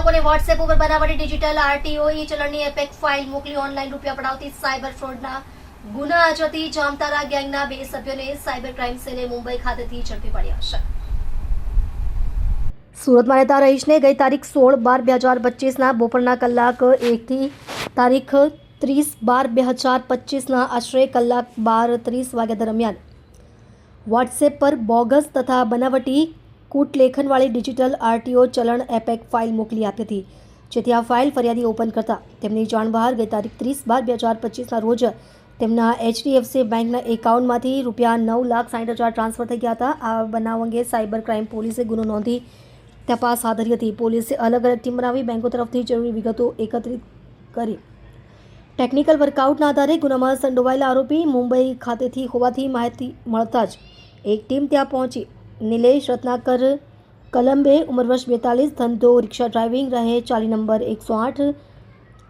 લોકોને વોટ્સએપ ઉપર બનાવટી ડિજિટલ આરટીઓ ઈ ચલણની એપેક ફાઇલ મોકલી ઓનલાઈન રૂપિયા પડાવતી સાયબર ફ્રોડના ગુના આચરતી જામતારા ગેંગના 2 સભ્યોને સાયબર ક્રાઇમ સેલે મુંબઈ ખાતેથી ઝડપી પાડ્યા છે। સુરતમાં રહેતા રહીશને ગઈ તારીખ 16/12/2025ના બપોરના કલાક 1 થી તારીખ 30/12/2025ના આશરે કલાક 12:30 વાગ્યા દરમિયાન વોટ્સએપ પર બોગસ તથા બનાવટી કૂટલેખનવાળી ડિજિટલ આરટીઓ ચલણ એપેક ફાઇલ મોકલી આપી હતી, જેથી આ ફાઇલ ફરિયાદી ઓપન કરતા તેમની જાણ બહાર ગઈ તારીખ 30/12/2025ના રોજ તેમના HDFC બેંકના એકાઉન્ટમાંથી ₹9,60,000 ટ્રાન્સફર થઈ ગયા હતા। આ બનાવ અંગે સાયબર ક્રાઇમ પોલીસે ગુનો નોંધી તપાસ હાથ ધરી હતી। પોલીસે અલગ અલગ ટીમ બનાવી બેંકો તરફથી જરૂરી વિગતો એકત્રિત કરી ટેકનિકલ વર્કઆઉટના આધારે ગુનામાં સંડોવાયેલા આરોપી મુંબઈ ખાતેથી હોવાથી માહિતી મળતા જ એક ટીમ ત્યાં પહોંચી નિલેશ રત્નાકર કલંબે ઉંમર વર્ષ 42, ધંધો રિક્ષા ડ્રાઇવિંગ, રહે 40 નંબર 108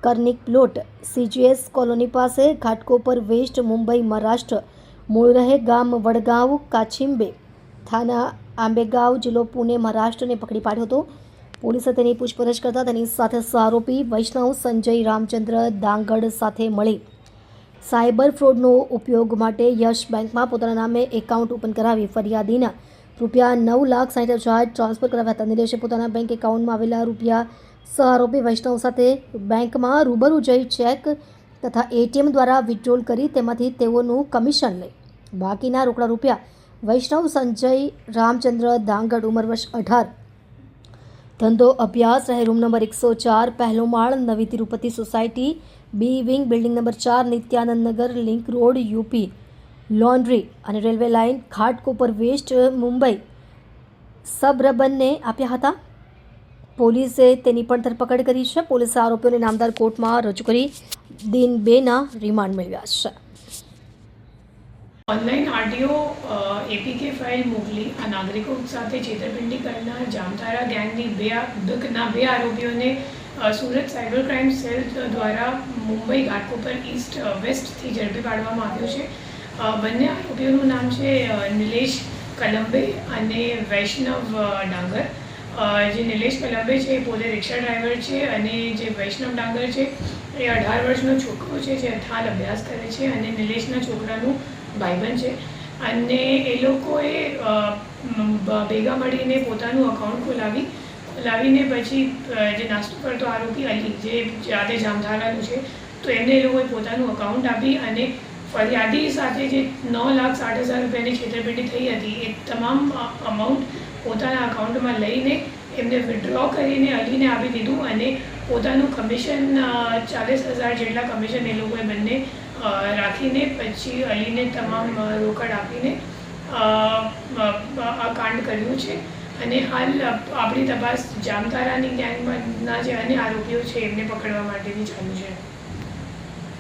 કર્નિક પ્લોટ CGS કોલોની પાસે, ઘાટકોપર વેસ્ટ, મુંબઈ મહારાષ્ટ્ર, મૂળ રહે ગામ વડગાંવ કાછિંબે, થાના આંબેગાંવ, જિલ્લો પુણે મહારાષ્ટ્રને પકડી પાડ્યો હતો। પોલીસે તેની પૂછપરછ કરતા તેની સાથે સહઆરોપી વૈષ્ણવ સંજય રામચંદ્ર દાંગડ સાથે મળી સાયબર ફ્રોડનો ઉપયોગ માટે યશ બેંકમાં પોતાના નામે એકાઉન્ટ ઓપન કરાવી ફરિયાદીના ₹9,60,000 ટ્રાન્સફર કરાવ્યા હતા। નિલેશે પોતાના બેંક એકાઉન્ટમાં આવેલા સહઆરોપી વૈષ્ણવ સાથે બેંકમાં રૂબરૂ જઈ ચેક તથા ATM દ્વારા વિથડ્રોલ કરી તેમાંથી તેઓનું કમિશન લઈ બાકીના રોકડા રૂપિયા વૈષ્ણવ સંજય રામચંદ્ર દાંગડ ઉંમર વર્ષ 18, ધંધો અભ્યાસ, રહે રૂમ નંબર 104 પહેલો માળ, નવી Tirupati society, B wing, building number 4, Nityanand Nagar, link road, UP, laundry અને railway line, Ghatkopar west, Mumbai સબરબનને આપ્યા હતા। પોલીસે તેની પણ ધરપકડ કરી છે। પોલીસે આરોપીઓને નામદાર કોર્ટમાં રજૂ કરી દિન 2ના રિમાન્ડ મેળવ્યા છે। ઓનલાઈન આરટીઓ એપીકે ફાઇલ મોકલી આ નાગરિકો સાથે છેતરપિંડી કરનાર જામતારા ગેંગની બે આરોપીઓને સુરત સાયબર ક્રાઇમ સેલ દ્વારા મુંબઈ ઘાટકોપર ઈસ્ટ વેસ્ટથી ઝડપી પાડવામાં આવ્યો છે। બંને આરોપીઓનું નામ છે નિલેશ કલંબે અને વૈષ્ણવ ડાંગર। જે નિલેશ કલંબે છે એ પોતે રિક્ષા ડ્રાઈવર છે અને જે વૈષ્ણવ ડાંગર છે એ 18 વર્ષનો છોકરો છે જે અથાલ અભ્યાસ કરે છે અને નિલેશના છોકરાનું ભાઈબંધ છે અને એ લોકોએ ભેગા મળીને પોતાનું અકાઉન્ટ ખોલાવીને પછી જે નાસ્તો કરતો આરોપી અલી જે જાતે જામધારાનું છે તો એમને એ લોકોએ પોતાનું અકાઉન્ટ આપી અને ફરિયાદી સાથે જે ₹9,60,000 રૂપિયાની છેતરપિંડી થઈ હતી એ તમામ અમાઉન્ટ પોતાના અકાઉન્ટમાં લઈને એમને વિડ્રો કરીને અલીને આપી દીધું અને પોતાનું કમિશન 40,000 જેટલા કમિશન એ લોકોએ બંને રાખીને પછી અલીને તમામ રોકડ આપીને આ કાંડ કર્યું છે અને હાલ આપણી તપાસ જામતારાની ગેંગના જે અન્ય આરોપીઓ છે એમને પકડવા માટેની ચાલુ છે।